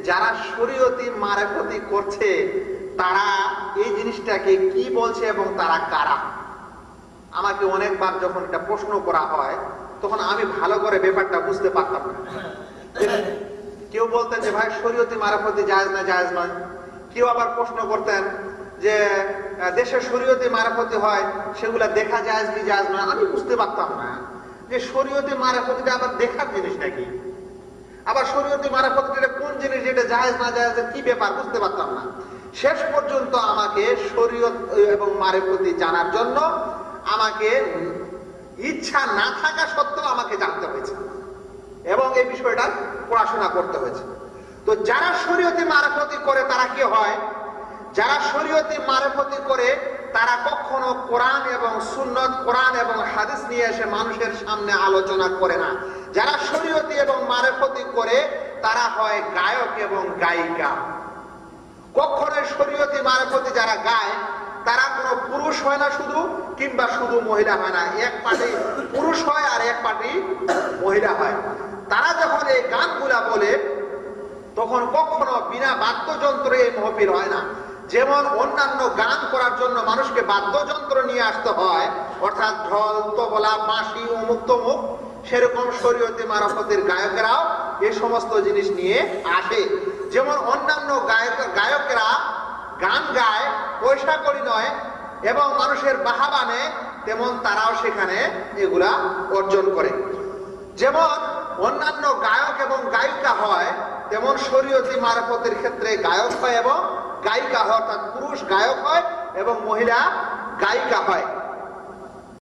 যারা শরীয়তি মারেফতি করছে তারা এই জিনিসটাকে কি বলছে এবং তারা কারা। আমাকে অনেকবার যখন এটা প্রশ্ন করা হয় তখন আমি ভালো করে ব্যাপারটা বুঝতে পারতাম না। কেউ বলতেন যে ভাই শরীয়তি মারেফতি জায়েজ না জায়েজ নয়। কেউ আবার প্রশ্ন করতেন যে দেশে শরীয়তি মারেফতি হয় সেগুলা দেখা জায়েজ কি জায়েজ নয়। আমি বুঝতে পারতাম না যে শরীয়তি মারেফতিটা আবার দেখার জিনিসটা কি, আবার শরীয়তি মারেফতিটা কোন জিনিস, যেটা জায়েজ না জায়েজ কি ব্যাপার বুঝতে পারতাম না। শেষ পর্যন্ত আমাকে শরীয়ত এবং মারেফতি জানার জন্য আমাকে ইচ্ছা না থাকা সত্ত্বেও আমাকে জানতে হয়েছে এবং এই বিষয়টা পড়াশোনা করতে হয়েছে। তো যারা শরীয়তি মারেফতি করে তারা কি হয়, যারা শরীয়তি মারেফতি করে তারা কখনো কোরআন এবং সুন্নত, কোরআন এবং হাদিস নিয়ে এসে মানুষের সামনে আলোচনা করে না। যারা শরীয়তি এবং মারেফতি করে তারা হয় গায়ক এবং গায়িকা। কখনো শরীয়তি মারেফতি যারা গায় তারা কোনো পুরুষ হয় না শুধু, কিংবা শুধু মহিলা হয় না, এক পার্টি পুরুষ হয় আর এক পার্টি মহিলা হয়। তারা যখন এই গানগুলা বলে তখন কখনো বিনা বাদ্যযন্ত্রে এই মহফিল হয় না। যেমন অন্যান্য গান করার জন্য মানুষকে বাদ্যযন্ত্র নিয়ে আসতে হয়, অর্থাৎ ঢোল, তবলা, বাঁশি, অমুক তমুক, সেরকম শরীয়তি মারেফতির গায়কেরাও এই সমস্ত জিনিস নিয়ে আসে। যেমন অন্যান্য গায়কেরা গান গায় পয়সা করি নয় এবং মানুষের বাহাবা নেয়, তেমন তারাও সেখানে এগুলা অর্জন করে। যেমন অন্যান্য গায়ক এবং গায়িকা হয় তেমন শরীয়তি মারেফতের ক্ষেত্রে গায়ক হয় এবং গায়িকা হয়, অর্থাৎ পুরুষ গায়ক হয় এবং মহিলা গায়িকা হয়।